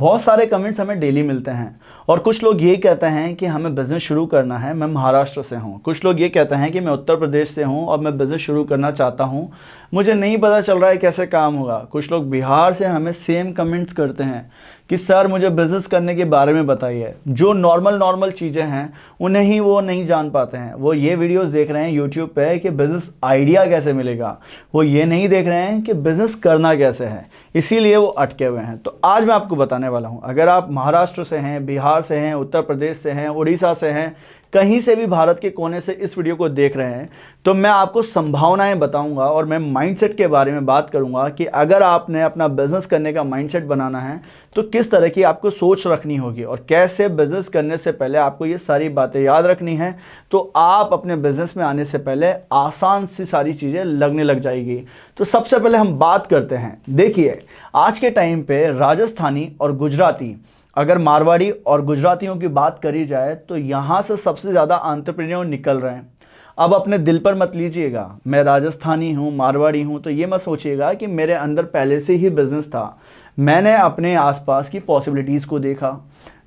बहुत सारे कमेंट्स हमें डेली मिलते हैं और कुछ लोग ये कहते हैं कि हमें बिज़नेस शुरू करना है, मैं महाराष्ट्र से हूँ। कुछ लोग ये कहते हैं कि मैं उत्तर प्रदेश से हूँ और मैं बिज़नेस शुरू करना चाहता हूँ, मुझे नहीं पता चल रहा है कैसे काम होगा। कुछ लोग बिहार से हमें सेम कमेंट्स करते हैं कि सर मुझे बिज़नेस करने के बारे में बताइए। जो नॉर्मल चीज़ें हैं उन्हें ही वो नहीं जान पाते हैं। वो ये वीडियोस देख रहे हैं यूट्यूब पे कि बिज़नेस आइडिया कैसे मिलेगा, वो ये नहीं देख रहे हैं कि बिज़नेस करना कैसे है, इसीलिए वो अटके हुए हैं। तो आज मैं आपको बताने वाला हूँ, अगर आप महाराष्ट्र से हैं, बिहार से हैं, उत्तर प्रदेश से हैं, उड़ीसा से हैं, कहीं से भी भारत के कोने से इस वीडियो को देख रहे हैं, तो मैं आपको संभावनाएं बताऊंगा और मैं माइंडसेट के बारे में बात करूंगा कि अगर आपने अपना बिजनेस करने का माइंडसेट बनाना है तो किस तरह की आपको सोच रखनी होगी और कैसे बिजनेस करने से पहले आपको ये सारी बातें याद रखनी है, तो आप अपने बिजनेस में आने से पहले आसान सी सारी चीज़ें लगने लग जाएगी। तो सबसे पहले हम बात करते हैं। देखिए, आज के टाइम पे राजस्थानी और गुजराती, अगर मारवाड़ी और गुजरातियों की बात करी जाए तो यहाँ से सबसे ज़्यादा एंटरप्रेन्योर निकल रहे हैं। अब अपने दिल पर मत लीजिएगा, मैं राजस्थानी हूँ, मारवाड़ी हूँ, तो ये मत सोचिएगा कि मेरे अंदर पहले से ही बिज़नेस था। मैंने अपने आसपास की पॉसिबिलिटीज़ को देखा,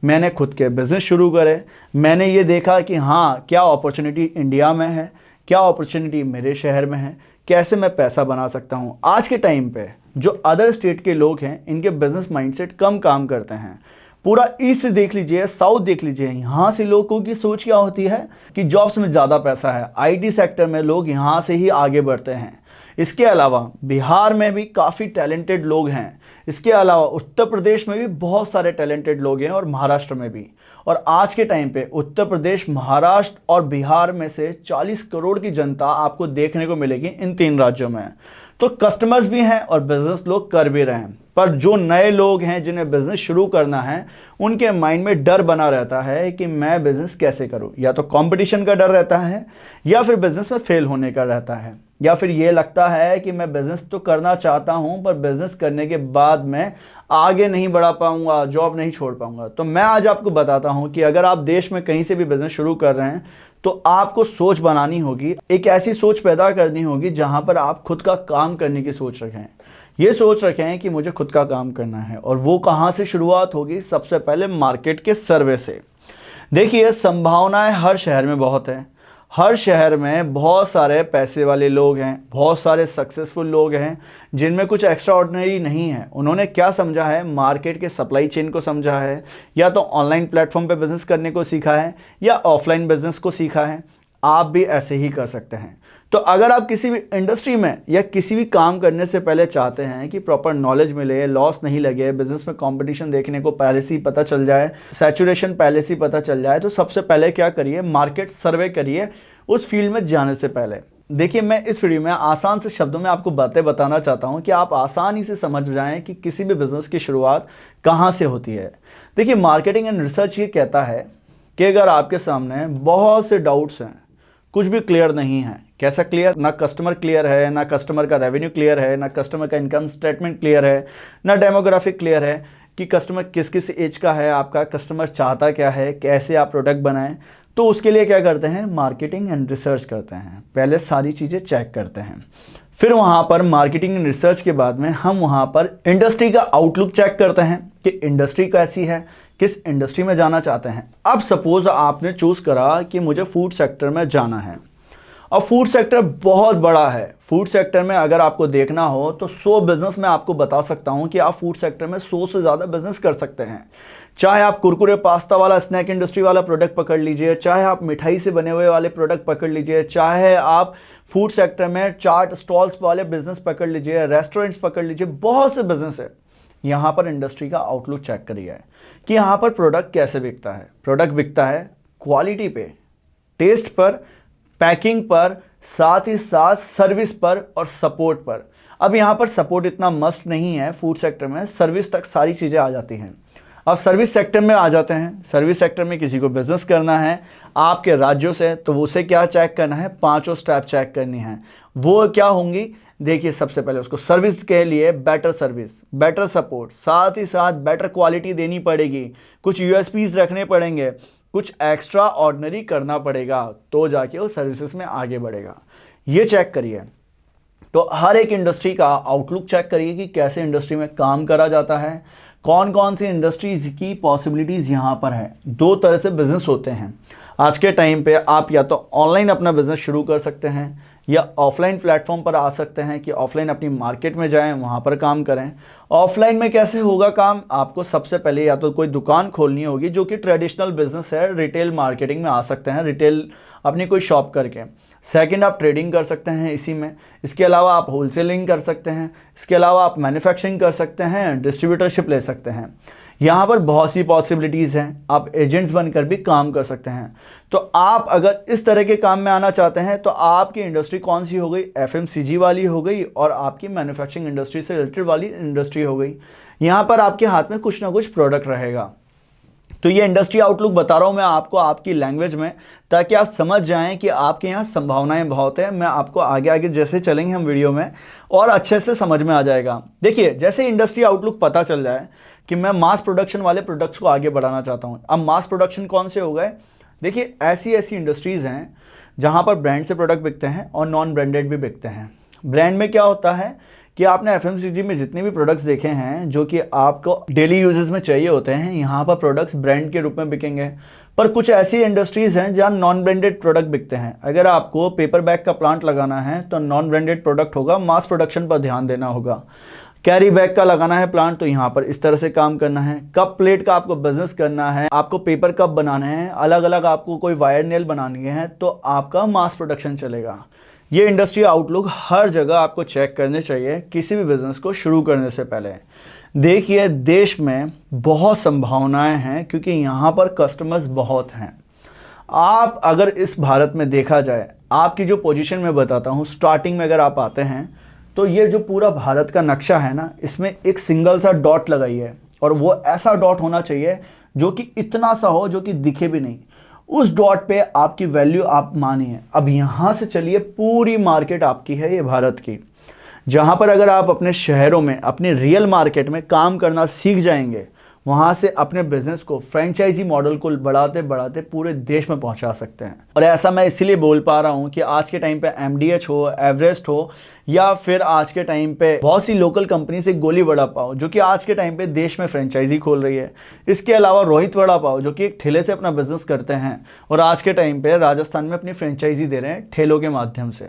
मैंने खुद के बिज़नेस शुरू करे, मैंने ये देखा कि हाँ, क्या अपॉर्चुनिटी इंडिया में है, क्या अपॉर्चुनिटी मेरे शहर में है, कैसे मैं पैसा बना सकता हूँ। आज के टाइम पे जो अदर स्टेट के लोग हैं, इनके बिज़नेस माइंडसेट कम काम करते हैं। पूरा ईस्ट देख लीजिए, साउथ देख लीजिए, यहाँ से लोगों की सोच क्या होती है कि जॉब्स में ज़्यादा पैसा है, आईटी सेक्टर में लोग यहाँ से ही आगे बढ़ते हैं। इसके अलावा बिहार में भी काफ़ी टैलेंटेड लोग हैं। इसके अलावा उत्तर प्रदेश में भी बहुत सारे टैलेंटेड लोग हैं और महाराष्ट्र में भी। और आज के टाइम पे उत्तर प्रदेश, महाराष्ट्र और बिहार में से 40 करोड़ की जनता आपको देखने को मिलेगी इन 3 राज्यों में। तो कस्टमर्स भी हैं और बिजनेस लोग कर भी रहे हैं, पर जो नए लोग हैं जिन्हें बिजनेस शुरू करना है, उनके माइंड में डर बना रहता है कि मैं बिजनेस कैसे करूं। या तो कंपटीशन का डर रहता है, या फिर बिजनेस में फेल होने का रहता है, या फिर ये लगता है कि मैं बिजनेस तो करना चाहता हूं पर बिजनेस करने के बाद मैं आगे नहीं बढ़ा पाऊंगा, जॉब नहीं छोड़ पाऊंगा। तो मैं आज आपको बताता हूं कि अगर आप देश में कहीं से भी बिजनेस शुरू कर रहे हैं तो आपको सोच बनानी होगी, एक ऐसी सोच पैदा करनी होगी जहां पर आप खुद का काम करने की सोच रखें। ये सोच रखें कि मुझे खुद का काम करना है, और वो कहां से शुरुआत होगी? सबसे पहले मार्केट के सर्वे से। देखिए, संभावनाएं हर शहर में बहुत हैं। हर शहर में बहुत सारे पैसे वाले लोग हैं, बहुत सारे सक्सेसफुल लोग हैं जिनमें कुछ एक्स्ट्रा ऑर्डिनरी नहीं है। उन्होंने क्या समझा है? मार्केट के सप्लाई चेन को समझा है, या तो ऑनलाइन प्लेटफॉर्म पे बिजनेस करने को सीखा है, या ऑफलाइन बिजनेस को सीखा है। आप भी ऐसे ही कर सकते हैं। तो अगर आप किसी भी इंडस्ट्री में या किसी भी काम करने से पहले चाहते हैं कि प्रॉपर नॉलेज मिले, लॉस नहीं लगे, बिजनेस में कंपटीशन देखने को पहले से ही पता चल जाए, सैचुरेशन पहले से ही पता चल जाए, तो सबसे पहले क्या करिए? मार्केट सर्वे करिए उस फील्ड में जाने से पहले। देखिए, मैं इस वीडियो में आसान से शब्दों में आपको बातें बताना चाहता हूं कि आप आसानी से समझ जाएं कि किसी भी बिजनेस की शुरुआत कहां से होती है। देखिए, मार्केटिंग एंड रिसर्च ये कहता है कि अगर आपके सामने बहुत से डाउट्स हैं, कुछ भी क्लियर नहीं है। कैसा क्लियर? ना कस्टमर क्लियर है, ना कस्टमर का रेवेन्यू क्लियर है, ना कस्टमर का इनकम स्टेटमेंट क्लियर है, ना डेमोग्राफिक क्लियर है कि कस्टमर किस किस एज का है, आपका कस्टमर चाहता क्या है, कैसे आप प्रोडक्ट बनाएं। तो उसके लिए क्या करते हैं? मार्केटिंग एंड रिसर्च करते हैं। पहले सारी चीज़ें चेक करते हैं, फिर वहाँ पर मार्केटिंग एंड रिसर्च के बाद में हम वहाँ पर इंडस्ट्री का आउटलुक चेक करते हैं कि इंडस्ट्री कैसी है, किस इंडस्ट्री में जाना चाहते हैं। अब सपोज आपने चूज़ करा कि मुझे फूड सेक्टर में जाना है। अब फूड सेक्टर बहुत बड़ा है। फूड सेक्टर में अगर आपको देखना हो तो 100 बिजनेस मैं आपको बता सकता हूं कि आप फूड सेक्टर में 100 से ज़्यादा बिजनेस कर सकते हैं। चाहे आप कुरकुरे पास्ता वाला, स्नैक इंडस्ट्री वाला प्रोडक्ट पकड़ लीजिए, चाहे आप मिठाई से बने हुए वाले प्रोडक्ट पकड़ लीजिए, चाहे आप फूड सेक्टर में चाट स्टॉल्स वाले बिजनेस पकड़ लीजिए, रेस्टोरेंट्स पकड़ लीजिए, बहुत से बिजनेस है। यहाँ पर इंडस्ट्री का आउटलुक चेक करिए कि यहाँ पर प्रोडक्ट कैसे बिकता है। प्रोडक्ट बिकता है क्वालिटी पे, टेस्ट पर, पैकिंग पर, साथ ही साथ सर्विस पर और सपोर्ट पर। अब यहाँ पर सपोर्ट इतना मस्ट नहीं है फूड सेक्टर में, सर्विस तक सारी चीज़ें आ जाती हैं। अब सर्विस सेक्टर में आ जाते हैं। सर्विस सेक्टर में किसी को बिजनेस करना है आपके राज्यों से, तो उसे क्या चेक करना है? 5 स्टेप चेक करनी है। वो क्या होंगी? देखिए, सबसे पहले उसको सर्विस के लिए बेटर सर्विस, बेटर सपोर्ट, साथ ही साथ बेटर क्वालिटी देनी पड़ेगी, कुछ यूएसपीज रखने पड़ेंगे, कुछ एक्स्ट्रा ऑर्डिनरी करना पड़ेगा, तो जाके वो सर्विसेज में आगे बढ़ेगा। ये चेक करिए। तो हर एक इंडस्ट्री का आउटलुक चेक करिए कि कैसे इंडस्ट्री में काम करा जाता है, कौन कौन सी इंडस्ट्रीज़ की पॉसिबिलिटीज़ यहाँ पर है। दो तरह से बिज़नेस होते हैं आज के टाइम पे। आप या तो ऑनलाइन अपना बिज़नेस शुरू कर सकते हैं या ऑफलाइन प्लेटफॉर्म पर आ सकते हैं कि ऑफलाइन अपनी मार्केट में जाएं, वहाँ पर काम करें। ऑफलाइन में कैसे होगा काम, आपको सबसे पहले या तो कोई दुकान खोलनी होगी जो कि ट्रेडिशनल बिजनेस है, रिटेल मार्केटिंग में आ सकते हैं, रिटेल अपनी कोई शॉप करके। सेकंड, आप ट्रेडिंग कर सकते हैं इसी में। इसके अलावा आप होलसेलिंग कर सकते हैं। इसके अलावा आप मैन्युफैक्चरिंग कर सकते हैं, डिस्ट्रीब्यूटरशिप ले सकते हैं। यहाँ पर बहुत सी पॉसिबिलिटीज़ हैं। आप एजेंट्स बनकर भी काम कर सकते हैं। तो आप अगर इस तरह के काम में आना चाहते हैं तो आपकी इंडस्ट्री कौन सी हो गई, एफएमसीजी वाली हो गई और आपकी मैन्युफैक्चरिंग इंडस्ट्री से रिलेटेड वाली इंडस्ट्री हो गई। यहाँ पर आपके हाथ में कुछ ना कुछ प्रोडक्ट रहेगा। तो ये इंडस्ट्री आउटलुक बता रहा हूँ मैं आपको आपकी लैंग्वेज में, ताकि आप समझ जाएं कि आपके यहाँ संभावनाएं बहुत हैं। मैं आपको आगे आगे जैसे चलेंगे हम वीडियो में और अच्छे से समझ में आ जाएगा। देखिए, जैसे इंडस्ट्री आउटलुक पता चल जाए कि मैं मास प्रोडक्शन वाले प्रोडक्ट्स को आगे बढ़ाना चाहता हूँ। अब मास प्रोडक्शन कौन से हो गए, देखिए ऐसी इंडस्ट्रीज़ हैं जहाँ पर ब्रांड से प्रोडक्ट बिकते हैं और नॉन ब्रांडेड भी बिकते हैं। ब्रांड में क्या होता है कि आपने एफएमसीजी में जितने भी प्रोडक्ट्स देखे हैं जो कि आपको डेली यूजेस में चाहिए होते हैं, यहाँ पर प्रोडक्ट्स ब्रांड के रूप में बिकेंगे। पर कुछ ऐसी इंडस्ट्रीज़ हैं जहाँ नॉन ब्रांडेड प्रोडक्ट बिकते हैं। अगर आपको पेपर बैग का प्लांट लगाना है तो नॉन ब्रांडेड प्रोडक्ट होगा, मास प्रोडक्शन पर ध्यान देना होगा। कैरी बैग का लगाना है प्लांट तो यहाँ पर इस तरह से काम करना है। कप प्लेट का आपको बिजनेस करना है, आपको पेपर कप बनाने हैं, अलग अलग आपको कोई वायर नेल बनानी है, तो आपका मास प्रोडक्शन चलेगा। ये इंडस्ट्री आउटलुक हर जगह आपको चेक करने चाहिए किसी भी बिजनेस को शुरू करने से पहले। देखिए, देश में बहुत संभावनाएं हैं क्योंकि यहाँ पर कस्टमर्स बहुत हैं। आप अगर इस भारत में देखा जाए, आपकी जो पोजीशन मैं बताता हूँ, स्टार्टिंग में अगर आप आते हैं तो ये जो पूरा भारत का नक्शा है ना, इसमें एक सिंगल सा डॉट लगाई है और वो ऐसा डॉट होना चाहिए जो कि इतना सा हो जो कि दिखे भी नहीं। उस डॉट पे आपकी वैल्यू आप मानिए। अब यहाँ से चलिए, पूरी मार्केट आपकी है ये भारत की, जहाँ पर अगर आप अपने शहरों में अपने रियल मार्केट में काम करना सीख जाएंगे, वहाँ से अपने बिजनेस को फ्रेंचाइजी मॉडल को बढ़ाते बढ़ाते पूरे देश में पहुँचा सकते हैं। और ऐसा मैं इसीलिए बोल पा रहा हूँ कि आज के टाइम पे एमडीएच हो, एवरेस्ट हो, या फिर आज के टाइम पे बहुत सी लोकल कंपनी से गोली वड़ा पाव जो कि आज के टाइम पे देश में फ्रेंचाइजी खोल रही है। इसके अलावा रोहित वड़ा पाव जो कि एक ठेले से अपना बिजनेस करते हैं और आज के टाइम पे राजस्थान में अपनी फ्रेंचाइजी दे रहे हैं ठेलों के माध्यम से।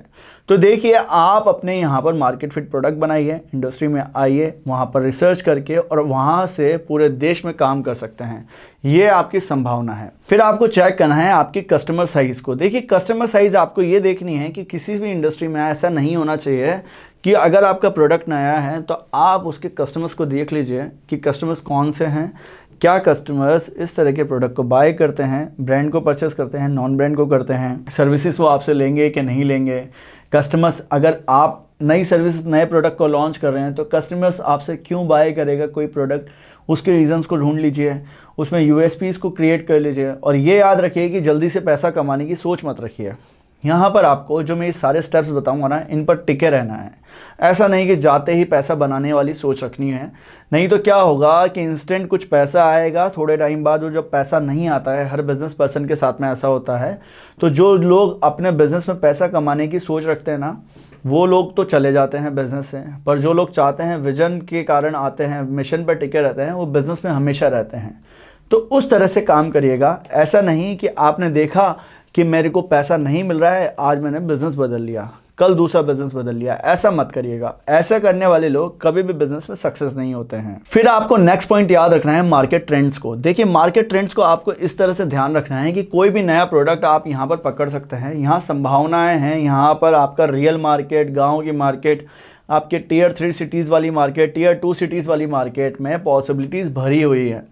तो देखिए, आप अपने यहाँ पर मार्केट फिट प्रोडक्ट बनाइए, इंडस्ट्री में आइए, वहाँ पर रिसर्च करके और वहाँ से पूरे देश में काम कर सकते हैं। ये आपकी संभावना है। फिर आपको चेक करना है आपकी कस्टमर साइज़ को। देखिए, कस्टमर साइज़ आपको ये देखनी है कि किसी भी इंडस्ट्री में ऐसा नहीं होना चाहिए कि अगर आपका प्रोडक्ट नया है तो आप उसके कस्टमर्स को देख लीजिए कि कस्टमर्स कौन से हैं, क्या कस्टमर्स इस तरह के प्रोडक्ट को बाय करते हैं, ब्रांड को परचेस करते हैं, नॉन ब्रांड को करते हैं, सर्विसेज वो आपसे लेंगे कि नहीं लेंगे। कस्टमर्स, अगर आप नई सर्विस नए प्रोडक्ट को लॉन्च कर रहे हैं तो कस्टमर्स आपसे क्यों बाय करेगा कोई प्रोडक्ट, उसके रीजंस को ढूंढ लीजिए, उसमें यूएसपीज़ को क्रिएट कर लीजिए। और ये याद रखिए कि जल्दी से पैसा कमाने की सोच मत रखिए। यहाँ पर आपको जो मैं ये सारे स्टेप्स बताऊंगा ना, इन पर टिके रहना है। ऐसा नहीं कि जाते ही पैसा बनाने वाली सोच रखनी है, नहीं तो क्या होगा कि इंस्टेंट कुछ पैसा आएगा, थोड़े टाइम बाद वो जब पैसा नहीं आता है, हर बिजनेस पर्सन के साथ में ऐसा होता है, तो जो लोग अपने बिजनेस में पैसा कमाने की सोच रखते हैं ना, वो लोग तो चले जाते हैं बिजनेस से। पर जो लोग चाहते हैं, विजन के कारण आते हैं, मिशन पर टिके रहते हैं, वो बिजनेस में हमेशा रहते हैं। तो उस तरह से काम करिएगा। ऐसा नहीं कि आपने देखा कि मेरे को पैसा नहीं मिल रहा है, आज मैंने बिजनेस बदल लिया, कल दूसरा बिजनेस बदल लिया। ऐसा मत करिएगा। ऐसा करने वाले लोग कभी भी बिजनेस में सक्सेस नहीं होते हैं। फिर आपको नेक्स्ट पॉइंट याद रखना है मार्केट ट्रेंड्स को। देखिए, मार्केट ट्रेंड्स को आपको इस तरह से ध्यान रखना है कि कोई भी नया प्रोडक्ट आप यहाँ पर पकड़ सकते हैं। यहाँ संभावनाएं हैं। यहाँ पर आपका रियल मार्केट, गाँव की मार्केट, आपके टीयर 3 सिटीज़ वाली मार्केट, टीयर 2 सिटीज़ वाली मार्केट में पॉसिबिलिटीज़ भरी हुई है।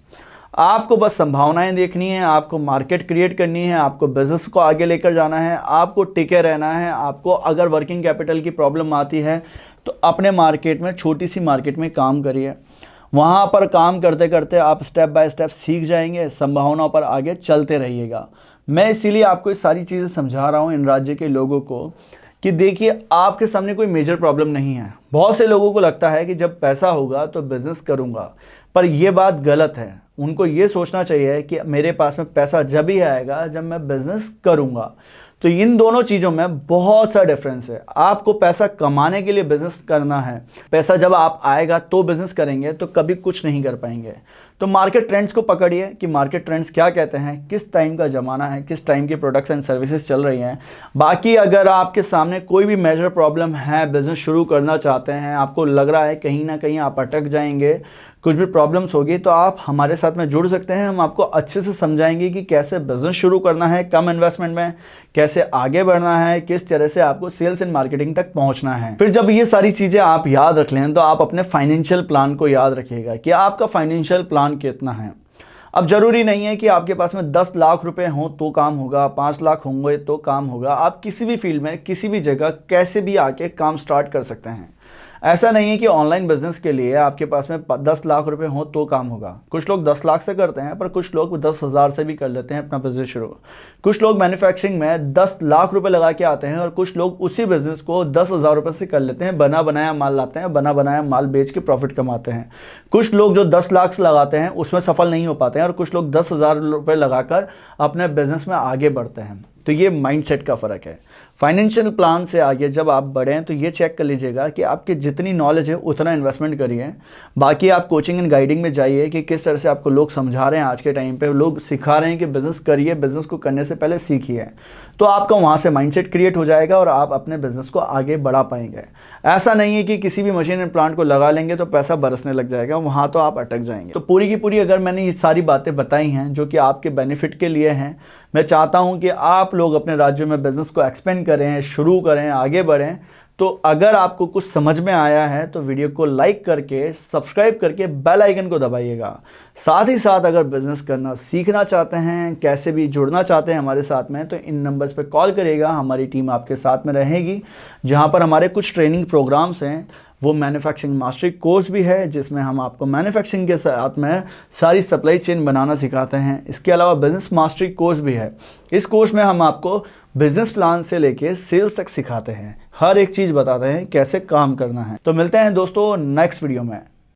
आपको बस संभावनाएं देखनी है, आपको मार्केट क्रिएट करनी है, आपको बिजनेस को आगे लेकर जाना है, आपको टिके रहना है। आपको अगर वर्किंग कैपिटल की प्रॉब्लम आती है तो अपने मार्केट में, छोटी सी मार्केट में काम करिए। वहाँ पर काम करते करते आप स्टेप बाय स्टेप सीख जाएंगे, संभावनाओं पर आगे चलते रहिएगा। मैं इसीलिए आपको ये सारी चीज़ें समझा रहा हूँ इन राज्य के लोगों को कि देखिए, आपके सामने कोई मेजर प्रॉब्लम नहीं है। बहुत से लोगों को लगता है कि जब पैसा होगा तो बिज़नेस करूँगा, पर यह बात गलत है। उनको ये सोचना चाहिए कि मेरे पास में पैसा जब ही आएगा जब मैं बिज़नेस करूँगा। तो इन दोनों चीज़ों में बहुत सा डिफरेंस है। आपको पैसा कमाने के लिए बिजनेस करना है, पैसा जब आप आएगा तो बिजनेस करेंगे तो कभी कुछ नहीं कर पाएंगे। तो मार्केट ट्रेंड्स को पकड़िए कि मार्केट ट्रेंड्स क्या कहते हैं, किस टाइम का ज़माना है, किस टाइम की प्रोडक्ट्स एंड सर्विसेज चल रही हैं। बाकी अगर आपके सामने कोई भी मेजर प्रॉब्लम है, बिजनेस शुरू करना चाहते हैं, आपको लग रहा है कहीं ना कहीं आप अटक जाएंगे, कुछ भी प्रॉब्लम्स होगी, तो आप हमारे साथ में जुड़ सकते हैं। हम आपको अच्छे से समझाएंगे कि कैसे बिजनेस शुरू करना है कम इन्वेस्टमेंट में, कैसे आगे बढ़ना है, किस तरह से आपको सेल्स एंड मार्केटिंग तक पहुंचना है। फिर जब ये सारी चीज़ें आप याद रख लें तो आप अपने फाइनेंशियल प्लान को याद रखिएगा कि आपका फाइनेंशियल प्लान कितना है। अब ज़रूरी नहीं है कि आपके पास में 10 लाख रुपए हों तो काम होगा, 5 लाख होंगे तो काम होगा। आप किसी भी फील्ड में, किसी भी जगह, कैसे भी आके काम स्टार्ट कर सकते हैं। ऐसा नहीं है कि ऑनलाइन बिजनेस के लिए आपके पास में 10 लाख रुपए हो तो काम होगा। कुछ लोग 10 लाख से करते हैं, पर कुछ लोग 10,000 से भी कर लेते हैं अपना बिजनेस शुरू। कुछ लोग मैन्युफैक्चरिंग में 10 लाख रुपए लगा के आते हैं और कुछ लोग उसी बिजनेस को 10,000 रुपए से कर लेते हैं, बना बनाया माल लाते हैं, बना बनाया माल बेच के प्रॉफिट कमाते हैं। कुछ लोग जो 10 लाख से लगाते हैं उसमें सफल नहीं हो पाते हैं और कुछ लोग 10,000 रुपए लगाकर अपने बिजनेस में आगे बढ़ते हैं। तो ये माइंडसेट का फ़र्क है। फाइनेंशियल प्लान से आगे जब आप बढ़ें तो ये चेक कर लीजिएगा कि आपकी जितनी नॉलेज है उतना इन्वेस्टमेंट करिए। बाकी आप कोचिंग एंड गाइडिंग में जाइए कि किस तरह से आपको लोग समझा रहे हैं, आज के टाइम पे लोग सिखा रहे हैं कि बिज़नेस करिए, बिज़नेस को करने से पहले सीखिए। तो आपका वहाँ से माइंडसेट क्रिएट हो जाएगा और आप अपने बिज़नेस को आगे बढ़ा पाएंगे। ऐसा नहीं है कि किसी भी मशीन एंड प्लांट को लगा लेंगे तो पैसा बरसने लग जाएगा, वहाँ तो आप अटक जाएंगे। तो पूरी की पूरी अगर मैंने ये सारी बातें बताई हैं जो कि आपके बेनिफिट के लिए हैं, मैं चाहता हूं कि आप लोग अपने राज्यों में बिजनेस को एक्सपेंड करें, शुरू करें, आगे बढ़ें। तो अगर आपको कुछ समझ में आया है तो वीडियो को लाइक करके, सब्सक्राइब करके बेल आइकन को दबाइएगा। साथ ही साथ अगर बिजनेस करना सीखना चाहते हैं, कैसे भी जुड़ना चाहते हैं हमारे साथ में, तो इन नंबर्स पे कॉल करिएगा। हमारी टीम आपके साथ में रहेगी। जहां पर हमारे कुछ ट्रेनिंग प्रोग्राम्स हैं, वो मैन्युफैक्चरिंग मास्टरी कोर्स भी है जिसमें हम आपको मैन्युफैक्चरिंग के साथ में सारी सप्लाई चेन बनाना सिखाते हैं। इसके अलावा बिजनेस मास्टरी कोर्स भी है। इस कोर्स में हम आपको बिजनेस प्लान से लेके सेल्स तक सिखाते हैं, हर एक चीज़ बताते हैं कैसे काम करना है। तो मिलते हैं दोस्तों नेक्स्ट वीडियो में।